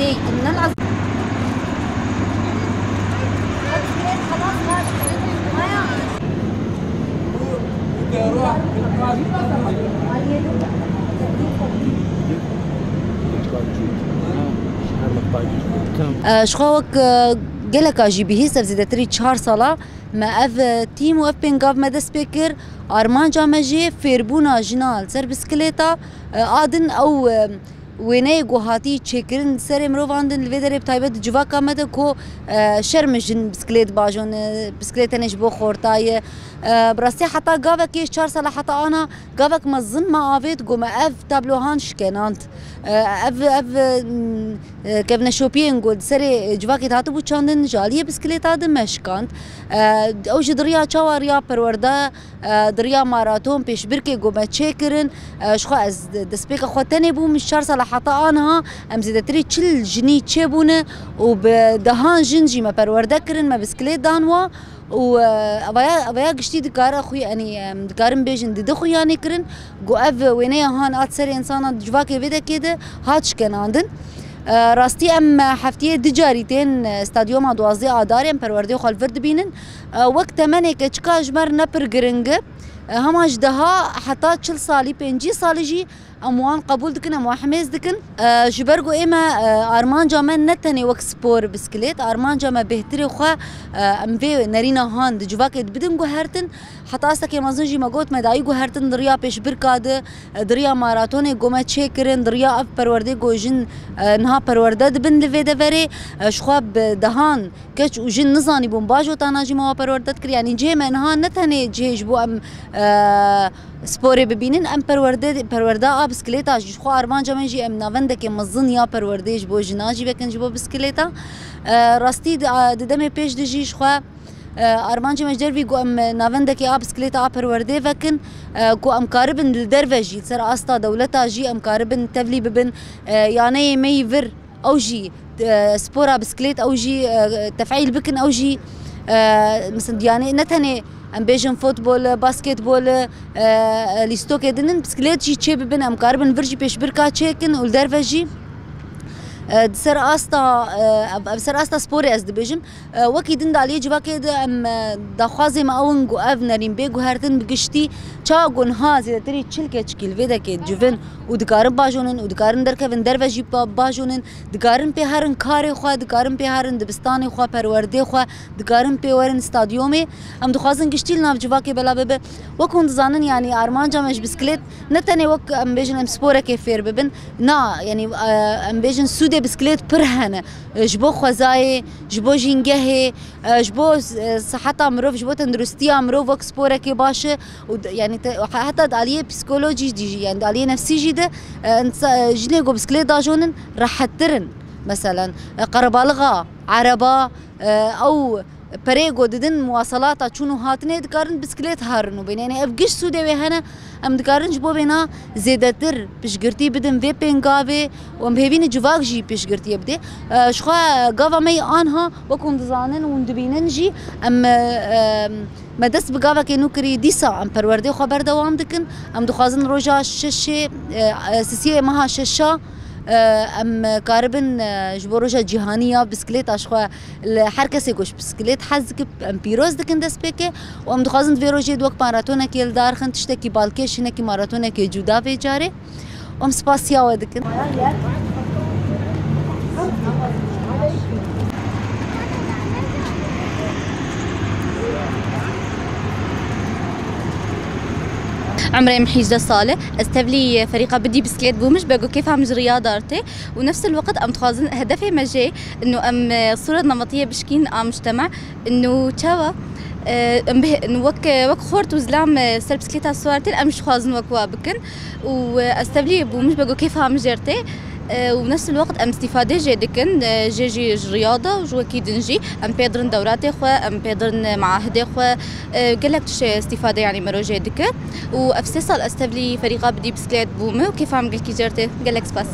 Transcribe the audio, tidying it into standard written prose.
ديك من العصر شخوك قالك اجي به زيادة تري 4 سالا ما اف تيم و اف بينغاف ما دسبيكر ارمان جامجي فيربونا جنال سر بسكليتا ادن او ويني جوهاتي تشيكرن سر مروفاندن الفيدر بتايبت جوا كامد كو شرمجن بسكليت باجون بسكليت نجبو خورتاي براسي حتى قافك 4 سالا حتى انا قافك مزن ما افيت جو ما اف تابلوهان شكنانت اف كيفنا شوبين قول سري جواكي تاتو بوچاندن جاليه بسكليتا دمشقانت اوج دريا چاواريا پروردا دريا ماراتون پیش بركي جو ما تشيكرن شخو از دسبيك خوتني بو مش 4 سالا حتى انها ام زيدتري تشل جني تشيبونه وبدهان جنجي ما پروردا كرن ما بسكليت دانوا و ابايا قشتي دكار اخوي يعني دكارم بيجن دي خو يعني كرن جو اف وينيا هان اتسري انسان جواكي فيدا كده هاتش كناندن راستي ام حفتيه دجاريتين استاديوم دوازي اداريم پروردي خالفرد بينن وقت منه كچكا جمر نپر گرنگ هماش دها حتى 4 سالي 5 سالي جي اموان قبول دكن اموان حميز دكن جبرجو اما ارمان جامن نتني وك سبور بسكليت ارمان جاما بهتري خو ام في نارينا هاند جواكت بدن جو هرتن حتى استك مازنجي ما قلت مداي جو هرتن دريا پیش بركاد دريا ماراتون جو ما تشيكرن دريا اف پروردي جو جن نها پرورده دبن لفي دفري شخواب دهان كچ وجن نزاني بون باجو تاناجي ما پرورده كر يعني جي من هان نتني جيج بو ام سپوری ببینن ام پرورده بسکلیتا خو ارمان جامن جی ام ناونده که مزن یا پروردهش بو جناجی بکن جبو بسکلیتا راستی ددم پیش دجیش خو ارمان جامن جربی گو ام ناونده که بسکلیتا پرورده وکن گو ام کاربن دلدرفجی سر استا دولتا جی ام کاربن تبلی ببن یعنی میور او جی سپورا بسکلیت او جی تفعیل بکن او جی مثلا يعني نتني ام بيجن فوتبول باسكتبول ليستوك دنن بسكليت جي تشي ببن ام كاربن فرجي بيش بركا تشيكن والدرفجي سر استا سپوری از دبیجم وکی دن دالی جواکی ام دخوازی ما اون گو اف نریم بگو هرتن بگشتی چا گون ها زیاد تری چل که چکیل ویده که جوون و دکارن باجونن و دکارن در کفن در وجی باجونن دکارن پی هرن کاری خوا دکارن پی هرن دبستانی خوا پرورده خوا دکارن پی ورن استادیومی ام دخوازن گشتیل ناف جواکی بلا ببه وکون دزانن یعنی ارمان جامش بسکلیت نتنی وک ام بیجن ام سپوره که فیر ببن نا یعنی ام بیجن سود بسكليت برهنه جبو خوزاي جبو جينجه جبو صحة مروف جبو تندرستي مروف وك سبورة كي باشه يعني حتى داليه بسيكولوجي دي يعني داليه نفسي جدا جني جو بسكليت داجونن راح ترن مثلا قربالغا عربا او بريغو ددن مواصلات شنو هاتني دكارن بسكليت هارنو بين يعني افقش سودي وهنا ام دكارن جبو بينا زيدتر بشقرتي بدن في بينغافي وام بهبين جواك جي بشقرتي بدي شخوا غافا مي انها وكم دزانن وندبينن جي ام ما دس بقافا كي نوكري ديسا ام پروردي خبر دوام دكن ام دخازن روجا ششه سسيه مها ششه ام كاربن جبروجا جهانيه بسكليت اشخوا حركه كوش بسكليت حزك ام بيروز دكن دسبيكي وام دخازن فيروجي دوك ماراثون كيل دار خن تشتكي بالكيش هناكي ماراثون كي جودا في جاري ام سباسيا ودكن عمري محيجة صالح استبلي فريقة بدي بسكليت بومش بقو كيف عم رياضارتي ونفس الوقت ام تخازن هدفي مجي انه ام صورة نمطية بشكين ام مجتمع انه تشاوا انه وك خورت وزلام سر بسكليتها صورتين ام مش خازن وك وابكن واستبلي بومش بقو كيف عم جرتي ونفس الوقت ام استفاده جدكن جي رياضه وجو كي دنجي ام بيدرن دوراتي خو ام بيدرن معاهده خو قالك شي استفاده يعني مرو جدك وافسس استبلي فريقه بدي بسكليت بومه وكيف عم قلت كي جرتي قالك سباس